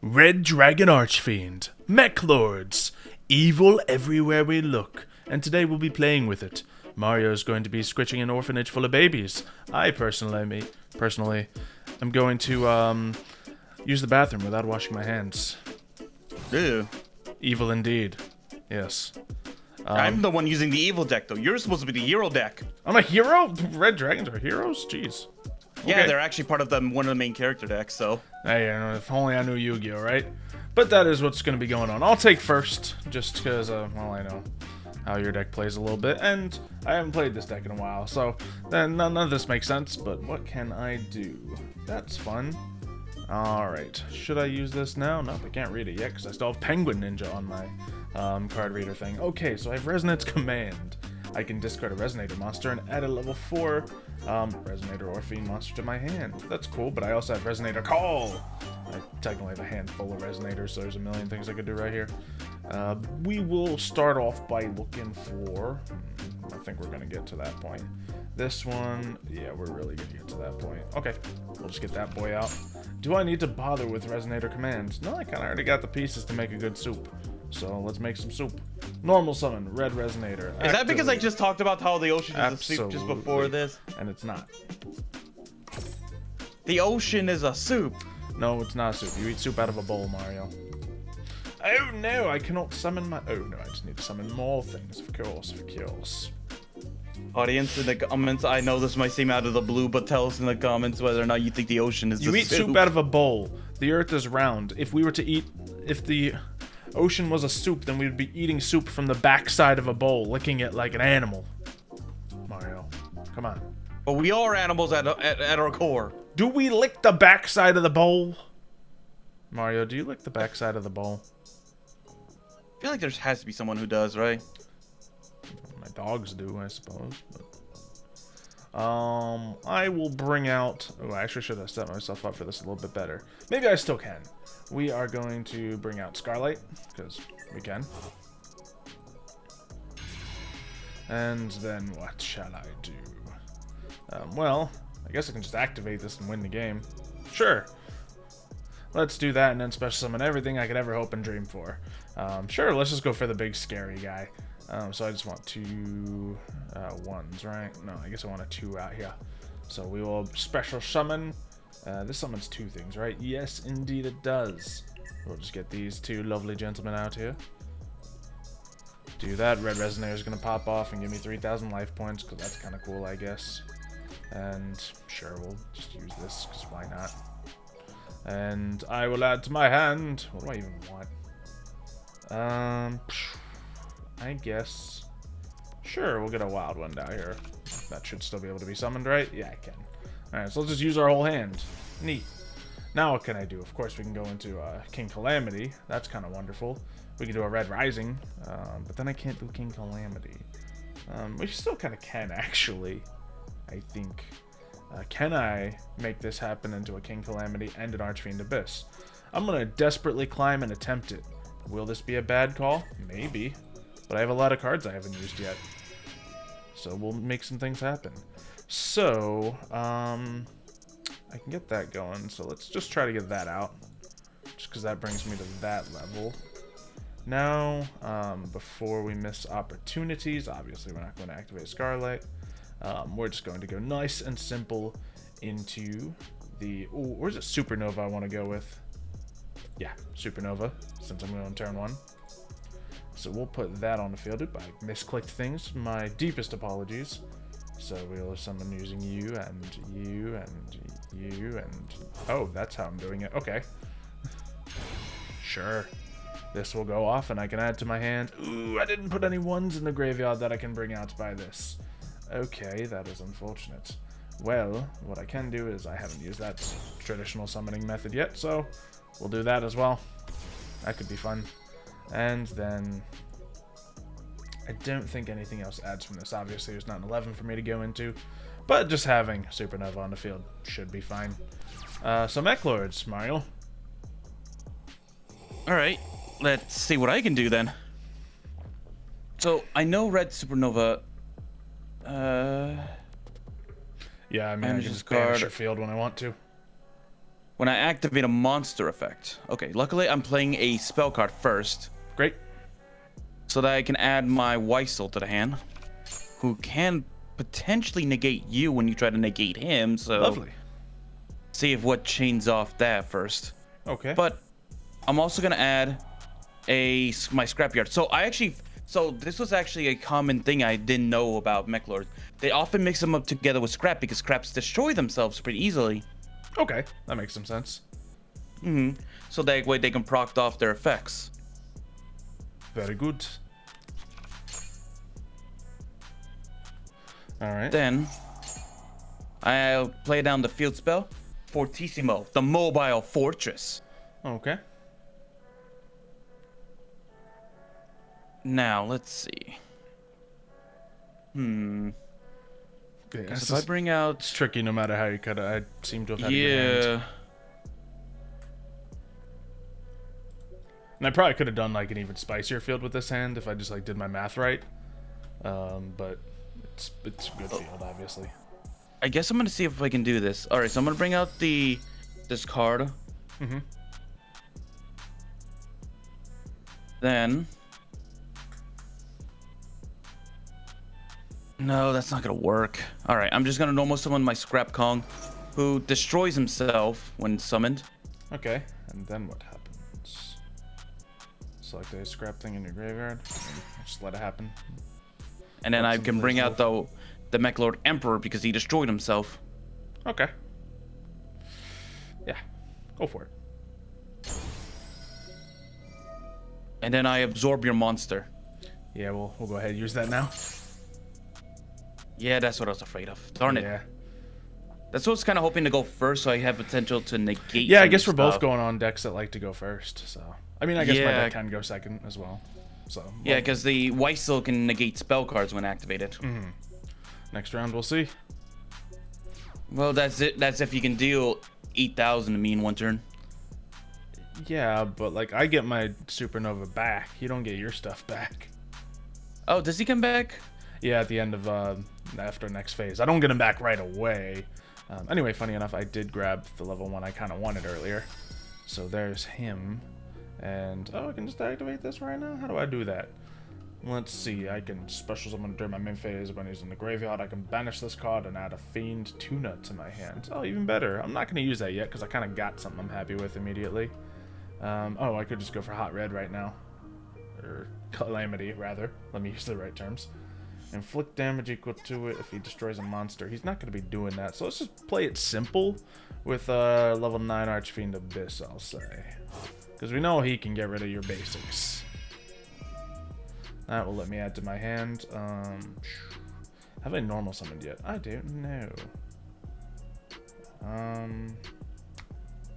Red Dragon Archfiend, Meklords, evil everywhere we look, and today we'll be playing with it. Mario's going to be squitching an orphanage full of babies. I personally am going to use the bathroom without washing my hands. Ew. Evil indeed. Yes. I'm the one using the evil deck, though. You're supposed to be the hero deck. I'm a hero? Red dragons are heroes? Jeez. Yeah, Okay. they're actually part of one of the main character decks, so. Hey, if only I knew Yu-Gi-Oh, right? But that is what's going to be going on. I'll take first, just because, well, I know how your deck plays a little bit, and I haven't played this deck in a while, so then none of this makes sense, but what can I do? That's fun. Alright, should I use this now? Nope, I can't read it yet, because I still have Penguin Ninja on my card reader thing. Okay, so I have Resonance Command. I can discard a Resonator monster and add a level 4 Resonator or Fiend monster to my hand. That's cool, but I also have Resonator Call! I technically have a hand full of Resonators, so there's a million things I could do right here. We will start off by looking for... I think we're going to get to that point. This one, yeah, we're really going to get to that point. Okay, we'll just get that boy out. Do I need to bother with Resonator Command? No, I kind of already got the pieces to make a good soup. So let's make some soup. Normal summon, red resonator. Is that because I just talked about how the ocean is a soup just before this? And it's not. The ocean is a soup. No, it's not a soup. You eat soup out of a bowl, Mario. Oh no, I cannot summon my... Oh no, I just need to summon more things, of course, of course. Audience in the comments, I know this might seem out of the blue, but tell us in the comments whether or not you think the ocean is a soup. You eat soup out of a bowl. The earth is round. If we were to eat... If the ocean was a soup, then we would be eating soup from the backside of a bowl, licking it like an animal. Mario, come on. But we are animals at our core. Do we lick the backside of the bowl? Mario, do you lick the backside of the bowl? I feel like there has to be someone who does, right? My dogs do, I suppose. But... I will bring out... Oh, I actually should have set myself up for this a little bit better. Maybe I still can. We are going to bring out Scarlight, because we can. And then what shall I do? Well, I guess I can just activate this and win the game. Sure. Let's do that and then special summon everything I could ever hope and dream for. Sure, let's just go for the big scary guy. So I just want two ones, right? No, I guess I want a 2 out here. So we will special summon. This summons 2 things, right? Yes, indeed it does. We'll just get these 2 lovely gentlemen out here. Do that. Red Resonator is going to pop off and give me 3,000 life points, because that's kind of cool, I guess. And sure, we'll just use this, because why not? And I will add to my hand. What do I even want? I guess. Sure, we'll get a wild one down here. That should still be able to be summoned, right? Yeah, I can. Alright, so let's just use our whole hand. Neat. Now what can I do? Of course, we can go into King Calamity. That's kind of wonderful. We can do a Red Rising, but then I can't do King Calamity. We still kind of can, actually, I think. Can I make this happen into a King Calamity and an Archfiend Abyss? I'm going to desperately climb and attempt it. Will this be a bad call? Maybe. But I have a lot of cards I haven't used yet. So we'll make some things happen. So, I can get that going. So let's just try to get that out. Just because that brings me to that level. Now, before we miss opportunities, obviously we're not going to activate Scarlight. We're just going to go nice and simple into the... Ooh, where's it? Supernova I want to go with. Yeah, Supernova, since I'm going on turn 1. So we'll put that on the field. I misclicked things. My deepest apologies. So we'll summon using you and you and you and... Oh, that's how I'm doing it. Okay. Sure. This will go off and I can add to my hand. Ooh, I didn't put any 1s in the graveyard that I can bring out by this. Okay, that is unfortunate. Well, what I can do is I haven't used that traditional summoning method yet, so we'll do that as well. That could be fun. And then I don't think anything else adds from this. Obviously, there's not an 11 for me to go into, but just having Supernova on the field should be fine. So Meklords, Mario. Alright, let's see what I can do then. So, I know Red Supernova... Yeah, I mean, I can just banish your field when I want to. when I activate a monster effect. Okay, luckily I'm playing a spell card first. Great. So that I can add my Weisel to the hand, who can potentially negate you when you try to negate him. So Lovely. see if what chains off that first. Okay. But I'm also gonna add my scrapyard. So this was actually a common thing I didn't know about Meklord. They often mix them up together with scrap because scraps destroy themselves pretty easily. Okay, that makes some sense. So that way they can proc off their effects. Very good. All right. Then I'll play down the field spell, Fortissimo, the mobile fortress. Okay. Now let's see. Yeah, If I bring out, it's tricky no matter how you cut it. I seem to have had a good hand. And I probably could have done like an even spicier field with this hand if I just like did my math right. But it's a good field, obviously. I guess I'm gonna see if I can do this. All right, so I'm gonna bring out this card. Then. No, that's not gonna work. All right, I'm just gonna normal summon my Scrap Kong, who destroys himself when summoned. Okay, and then what happens? Select a scrap thing in your graveyard. Just let it happen. And then I can bring out the Meklord Emperor because he destroyed himself. Okay. Yeah, go for it. And then I absorb your monster. Yeah, we'll go ahead and use that now. Yeah, that's what I was afraid of. Darn it. Yeah. That's what I was kind of hoping to go first, so I have potential to negate. Yeah, I guess we're both going on decks that like to go first. So I mean, I guess my Yeah. deck can go second as well. So Yeah, because the Weisel can negate spell cards when activated. Next round, we'll see. Well, that's it. That's if you can deal 8,000 to me in one turn. Yeah, but like I get my supernova back. You don't get your stuff back. Oh, does he come back? Yeah, at the end of after next phase. I don't get him back right away. Anyway, funny enough, I did grab the level 1 I kind of wanted earlier. So there's him. And oh, I can just activate this right now? How do I do that? Let's see. I can special summon during my main phase when he's in the graveyard. I can banish this card and add a Fiend Tuna to my hand. Oh, even better. I'm not going to use that yet because I kind of got something I'm happy with immediately. Oh, I could just go for Hot Red right now. Or Calamity, rather. Let me use the right terms. Inflict damage equal to it if he destroys a monster. He's not going to be doing that. So let's just play it simple with level 9 Archfiend Abyss, I'll say. Because we know he can get rid of your basics. That will let me add to my hand. Have I normal summoned yet? I don't know.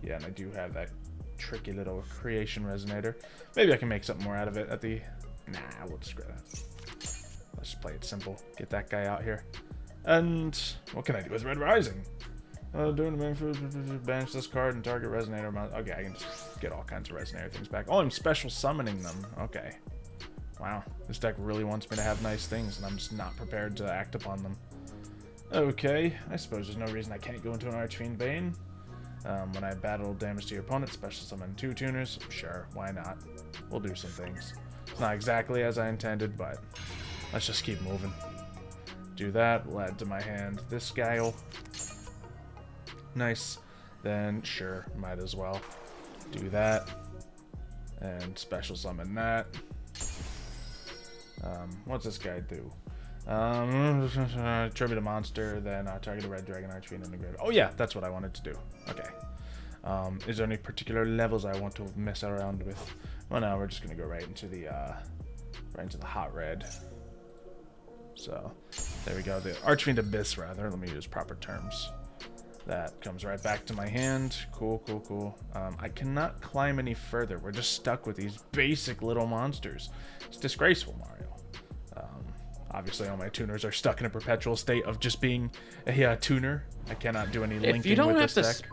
Yeah, and I do have that tricky little creation resonator. Maybe I can make something more out of it at the... Nah, we'll just grab that. Let's just play it simple. Get that guy out here. And what can I do with Red Rising? Doing the main food, banish this card and target resonator. Okay, I can just get all kinds of resonator things back. Oh, I'm special summoning them. Okay. Wow, this deck really wants me to have nice things, and I'm just not prepared to act upon them. Okay, I suppose there's no reason I can't go into an Archfiend Bane. When I battle damage to your opponent, special summon 2 tuners. Sure, why not? We'll do some things. It's not exactly as I intended, but let's just keep moving. Do that, we'll add to my hand this guile. Nice. Then, sure, might as well do that. And special summon that. What's this guy do? Tribute a monster, then target a red dragon archfiend in the grave. Oh yeah, that's what I wanted to do. Okay. Is there any particular levels I want to mess around with? Well, no, we're just gonna go right into the hot red. So there we go. The Archfiend Abyss, rather. Let me use proper terms. That comes right back to my hand. Cool, cool, cool. I cannot climb any further. We're just stuck with these basic little monsters. It's disgraceful, Mario. Obviously, all my tuners are stuck in a perpetual state of just being a tuner. I cannot do any linking with this deck.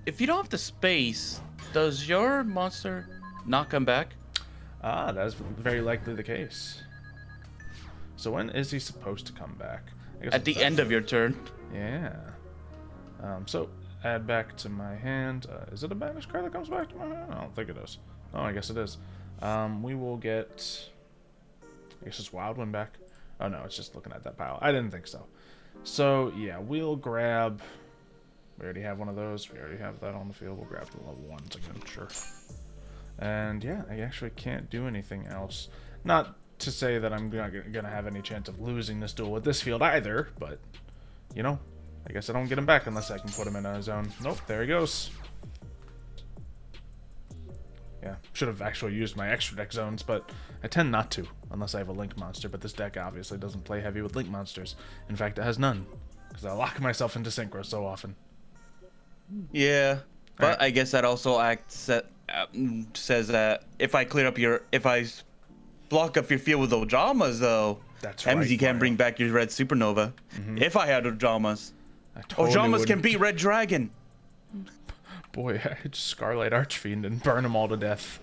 If you don't have the space, does your monster not come back? Ah, that is very likely the case. So when is he supposed to come back? I guess at the end of your turn. Yeah. So add back to my hand. Is it a banished card that comes back to my hand? I don't think it is. Oh, I guess it is. We will get... I guess it's Wild One back. Oh, no, it's just looking at that pile. I didn't think so. So, yeah, we'll grab... We already have one of those. We already have that on the field. We'll grab the level 1s again, sure. And, yeah, I actually can't do anything else. Not to say that I'm not going to have any chance of losing this duel with this field either, but, you know, I guess I don't get him back unless I can put him in a zone. Nope, there he goes. Yeah, should have actually used my extra deck zones, but I tend not to, unless I have a Link monster, but this deck obviously doesn't play heavy with Link monsters. In fact, it has none, because I lock myself into Synchro so often. Yeah, but I guess that also says that if I block up your field with Ojamas, though, That's that means right, you can't Mario. bring back your red Supernova. If I had Ojamas. I totally Ojamas would. can beat Red Dragon. Boy, I just Scarlet Archfiend and burn them all to death.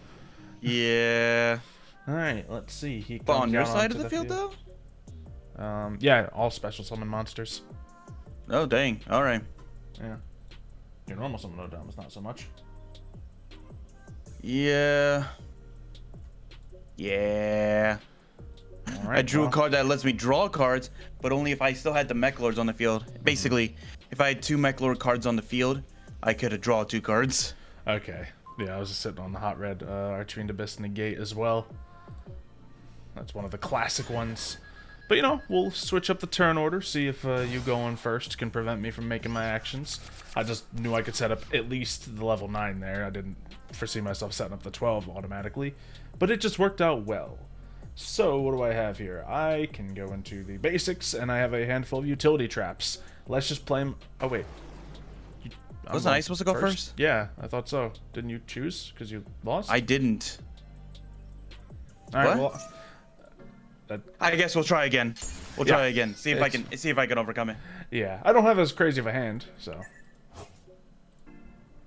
Yeah. Alright, let's see. He But on comes your down side of onto the field, though? Yeah, all special summon monsters. Oh, dang. All right. Yeah. Your normal summon Ojamas, not so much. Yeah. Yeah. Alright, I drew well, a card that lets me draw cards, but only if I still had the Mechlords on the field. Basically, if I had 2 Mechlord cards on the field, I could have drawn 2 cards. Okay. Yeah, I was just sitting on the hot red Archfiend Abyss Negate as well. That's one of the classic ones. But, you know, we'll switch up the turn order, see if you going first can prevent me from making my actions. I just knew I could set up at least the level 9 there. I didn't foresee myself setting up the 12 automatically. But it just worked out well. So, what do I have here? I can go into the basics, and I have a handful of utility traps. Let's just play them. Oh, wait. Wasn't I supposed to go first? Yeah, I thought so. Didn't you choose because you lost? I didn't. All right, What? well, I guess we'll try again. We'll Yeah, try again. See if I can overcome it. yeah, I don't have as crazy of a hand, so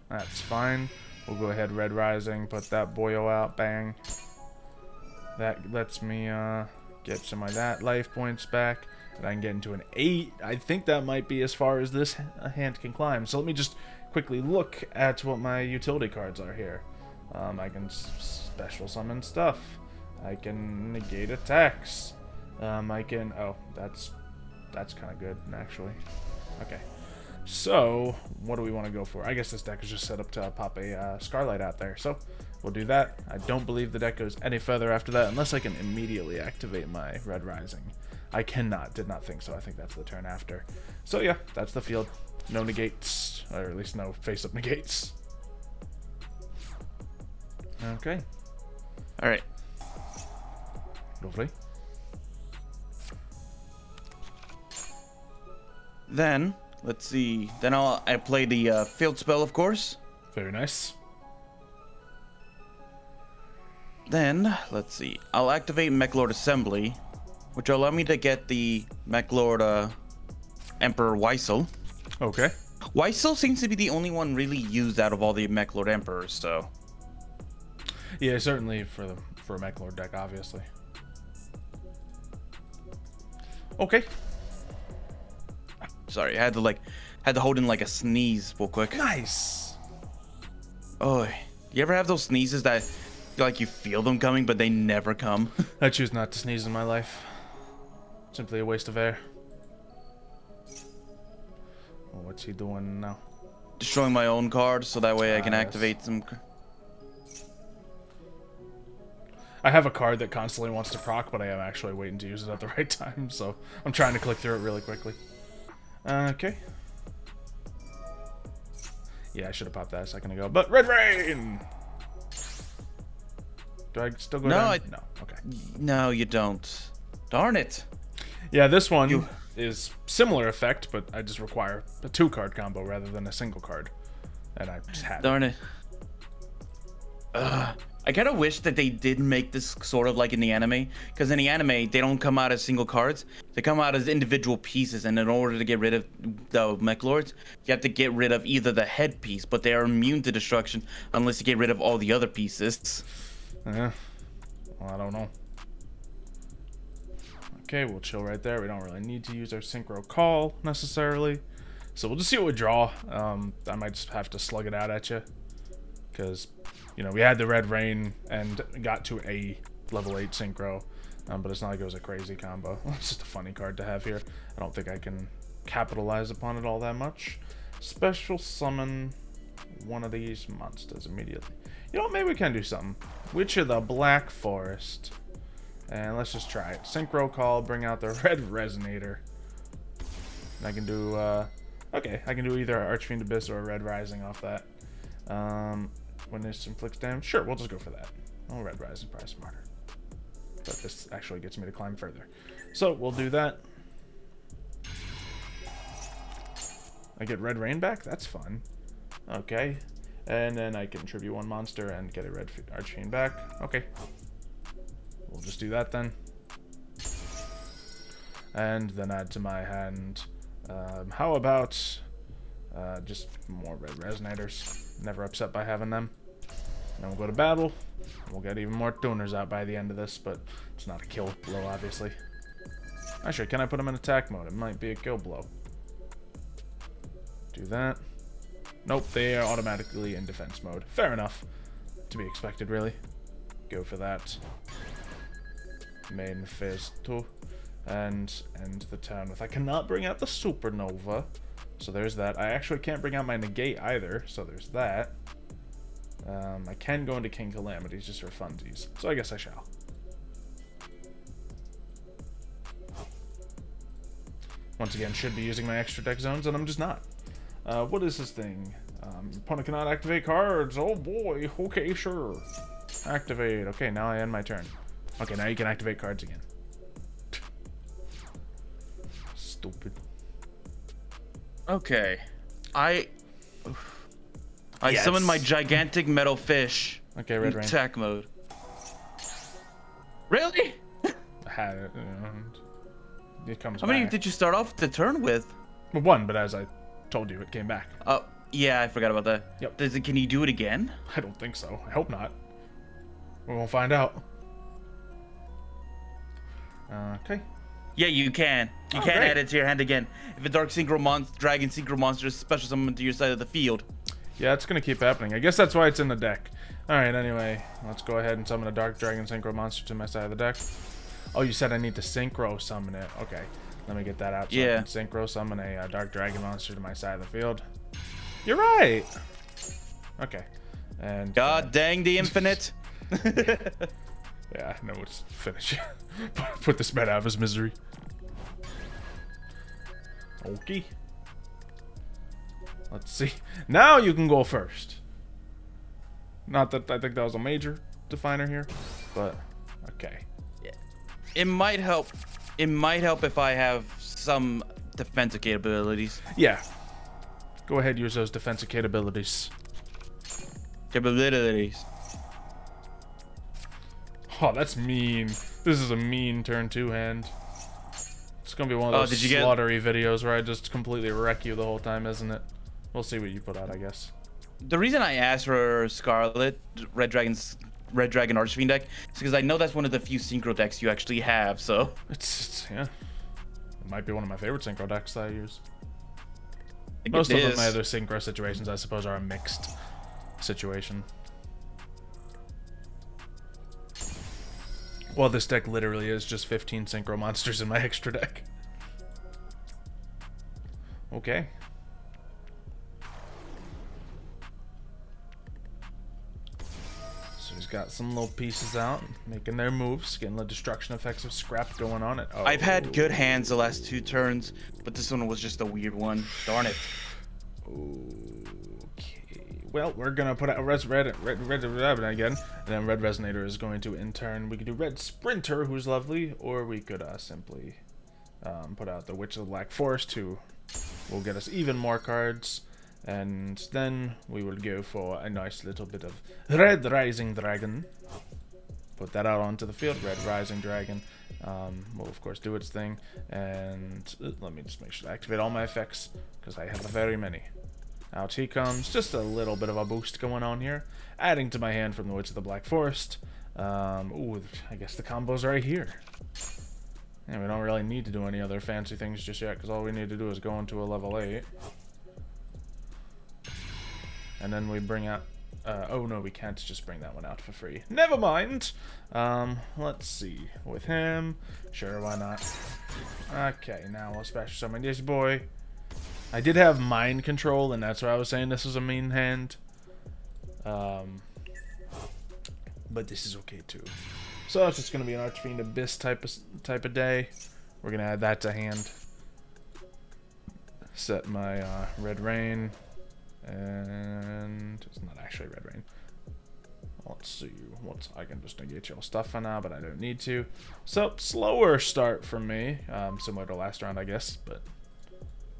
that's fine. We'll go ahead, Red Rising, put that boyo out, bang. That lets me get some of that life points back, and I can get into an 8. I think that might be as far as this hand can climb. So let me just quickly look at what my utility cards are here. I can special summon stuff. I can negate attacks. I can... Oh, that's kind of good, actually. Okay. So, what do we want to go for? I guess this deck is just set up to pop a Scarlet out there. So, we'll do that. I don't believe the deck goes any further after that unless I can immediately activate my Red Rising. I cannot. Did not think so. I think that's the turn after. So, yeah, that's the field. No negates, or at least no face-up negates. Okay. All right. Lovely. Then, let's see. Then I play the field spell, of course. Very nice. Then, let's see. I'll activate Meklord Assembly, which will allow me to get the Meklord Emperor Weissel. Okay. Weissel seems to be the only one really used out of all the Meklord Emperors, so. Yeah, certainly for a Meklord deck, obviously. Okay. Sorry, I had to hold in like a sneeze real quick. Nice. Oh, you ever have those sneezes that like you feel them coming, but they never come? I choose not to sneeze in my life. Simply a waste of air. Oh, what's he doing now? Destroying my own card so that way I can Yes. activate some. I have a card that constantly wants to proc, but I am actually waiting to use it at the right time, so I'm trying to click through it really quickly. Okay. Yeah, I should have popped that a second ago, but Red Rain! Do I still go down? No, okay. No, you don't. Darn it. Yeah, this one is similar effect, but I just require a 2-card combo rather than a single card. And I just had Darn it. I kind of wish that they did make this sort of like in the anime, because in the anime they don't come out as single cards, they come out as individual pieces, and in order to get rid of the Mechlords, you have to get rid of either the head piece, but they are immune to destruction unless you get rid of all the other pieces. Yeah. Well, I don't know. Okay, we'll chill right there. We don't really need to use our Synchro Call necessarily. So we'll just see what we draw. I might just have to slug it out at you. Because, you know, we had the Red Rain and got to a level 8 synchro. But it's not like it was a crazy combo. It's just a funny card to have here. I don't think I can capitalize upon it all that much. Special summon one of these monsters immediately. You know what? Maybe we can do something. Witch of the Black Forest. And let's just try it. Synchro Call, bring out the Red Resonator. And I can do, okay, I can do either Archfiend Abyss or a Red Rising off that. When this inflicts damage, sure, we'll just go for that. Oh, Red Rising, probably smarter. But this actually gets me to climb further. So, we'll do that. I get Red Rain back? That's fun. Okay. And then I can tribute one monster and get a Red Archfiend back. Okay. We'll just do that then. And then add to my hand. How about just more Red Resonators? Never upset by having them. Then we'll go to battle. We'll get even more tuners out by the end of this, but it's not a kill blow, obviously. Actually, can I put them in attack mode? It might be a kill blow. Do that. Nope, they are automatically in defense mode. Fair enough. To be expected, really. Go for that. Main phase 2. And end the turn with... I cannot bring out the Supernova. So there's that. I actually can't bring out my Negate either. So there's that. I can go into King Calamities just for funsies. So I guess I shall. Once again, should be using my extra deck zones, and I'm just not. What is this thing? Opponent cannot activate cards. Oh boy. Okay, sure. Activate. Okay, now I end my turn. Okay, now you can activate cards again. Stupid. Okay. I summoned my gigantic metal fish. Okay, Red Rain. Attack mode. Really? I had it. And it comes How back. many did you start off the turn with? Well, one, but as I told you, it came back. Oh, yeah, I forgot about that. Yep. Can you do it again? I don't think so. I hope not. We won't find out. Okay. Yeah, you can. You can great. add it to your hand again. If a Dark Dragon Synchro Monster is special summoned to your side of the field. Yeah, it's going to keep happening. I guess that's why it's in the deck. Alright, anyway. Let's go ahead and summon a Dark Dragon Synchro Monster to my side of the deck. Oh, you said I need to Synchro summon it. Okay. Let me get that out. So yeah. I can Synchro summon a Dark Dragon Monster to my side of the field. You're right! Okay. And God dang the infinite. yeah, no, it's finish. Put this man out of his misery. Okay. Let's see. Now you can go first. Not that I think that was a major definer here, but okay. It might help. It might help if I have some defensive capabilities. Yeah. Go ahead, use those defensive capabilities. Oh, that's mean. This is a mean turn 2 hand. It's gonna be one of those slaughtery videos where I just completely wreck you the whole time, isn't it? We'll see what you put out, I guess. The reason I asked for Scarlet Red Dragon Archfiend deck is because I know that's one of the few synchro decks you actually have. So it's yeah, it might be one of my favorite synchro decks that I use. I Most of my other synchro situations, I suppose, are a mixed situation. Well, this deck literally is just 15 synchro monsters in my extra deck. Okay. So he's got some little pieces out, making their moves, getting the destruction effects of scrap going on it. Oh. I've had good hands the last 2 turns, but this one was just a weird one. Darn it. Okay. Well, we're gonna put out red again, and then Red Resonator is going to, in turn, we could do Red Sprinter, who's lovely, or we could simply put out the Witch of the Black Forest, who will get us even more cards, and then we will go for a nice little bit of Red Rising Dragon. Put that out onto the field. Red Rising Dragon will, of course, do its thing, and let me just make sure to activate all my effects, because I have very many. Out he comes. Just a little bit of a boost going on here. Adding to my hand from the Witch of the Black Forest. Ooh, I guess the combo's right here. And we don't really need to do any other fancy things just yet, because all we need to do is go into a level 8. And then we bring out... oh, no, we can't just bring that one out for free. Never mind. Let's see. With him. Sure, why not? Okay, now we'll special summon this boy. I did have mind control, and that's why I was saying this was a mean hand. But this is okay, too. So it's just going to be an Archfiend Abyss type of day. We're going to add that to hand. Set my Red Rain. And it's not actually Red Rain. Let's see. I can just negate your stuff for now, but I don't need to. So, slower start for me. Similar to last round, I guess, but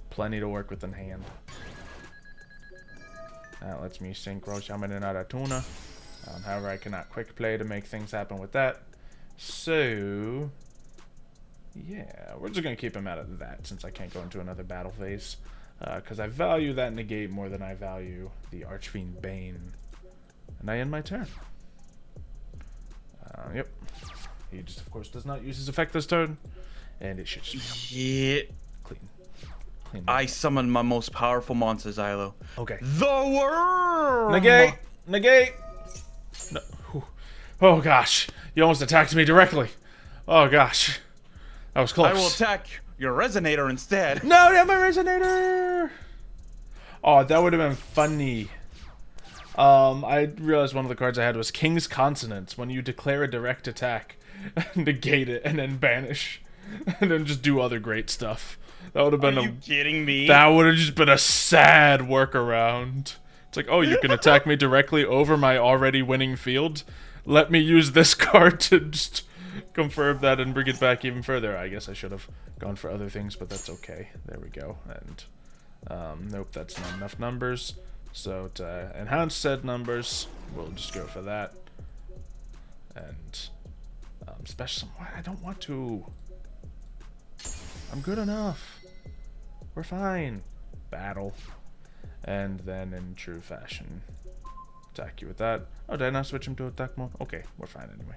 plenty to work with in hand. That lets me synchro summon another tuna. However, I cannot quick play to make things happen with that. So, yeah, we're just going to keep him out of that since I can't go into another battle phase. Because I value that negate more than I value the Archfiend Bane. And I end my turn. Yep. He just, of course, does not use his effect this turn. And it should just be clean. I summoned my most powerful monster, Xylo. Okay. The worm! Negate! No. Oh, gosh. You almost attacked me directly. Oh, gosh. That was close. I will attack your resonator instead. No, not my resonator! Oh, that would have been funny. I realized one of the cards I had was King's Consonance. When you declare a direct attack, negate it, and then banish. And then just do other great stuff. That would have been Are you kidding me? That would have just been a sad workaround. It's like, oh, you can attack me directly over my already winning field? Let me use this card to just confirm that and bring it back even further. I guess I should have gone for other things, but that's okay. There we go. And nope, that's not enough numbers. So to enhance said numbers, we'll just go for that. And special. I don't want to. I'm good enough. We're fine. Battle. And then in true fashion, attack you with that. Oh, did I not switch him to attack mode? Okay, we're fine anyway.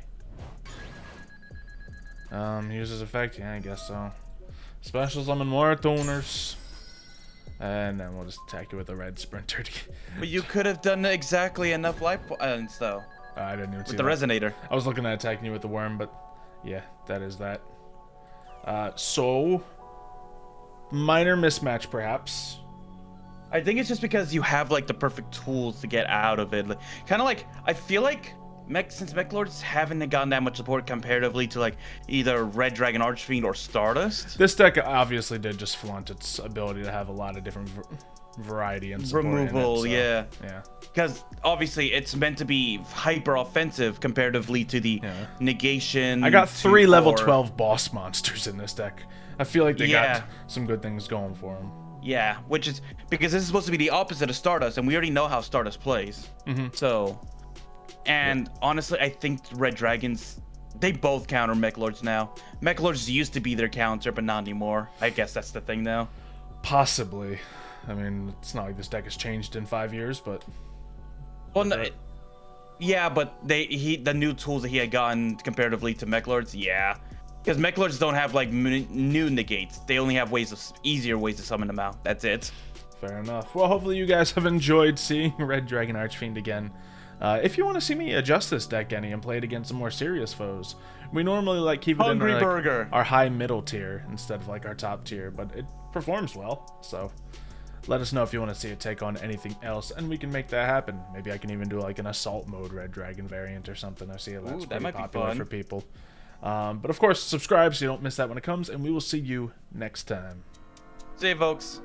Uses effect? Yeah, I guess so. Special summon more tuners. And then we'll just attack you with a red sprinter. But you could have done exactly enough life points, though. I didn't even see the resonator. I was looking at attacking you with the worm, but yeah, that is that. So, minor mismatch, perhaps. I think it's just because you have like the perfect tools to get out of it. Like, kind of like, I feel like since Meklords haven't gotten that much support comparatively to like either Red Dragon Archfiend or Stardust. This deck obviously did just flaunt its ability to have a lot of different variety and support removal, in it, so, yeah. Because obviously it's meant to be hyper offensive comparatively to the negation. I got 3 level 12 boss monsters in this deck. I feel like they got some good things going for them. Yeah, which is because this is supposed to be the opposite of Stardust, and we already know how Stardust plays. So, and honestly, I think Red Dragons, they both counter Meklords now. Meklords used to be their counter, but not anymore. I guess that's the thing now. Possibly. I mean, it's not like this deck has changed in 5 years, but... Well, no, yeah, but the new tools that he had gotten comparatively to Meklords, yeah. Because Meklords don't have, like, new negates. They only have easier ways to summon them out. That's it. Fair enough. Well, hopefully you guys have enjoyed seeing Red Dragon Archfiend again. If you want to see me adjust this deck any and play it against some more serious foes, we normally like keep it in our high middle tier instead of like our top tier, but it performs well. So let us know if you want to see it take on anything else, and we can make that happen. Maybe I can even do like an assault mode Red Dragon variant or something. I see that's pretty popular for people. But of course, subscribe so you don't miss that when it comes, and we will see you next time. See you, folks.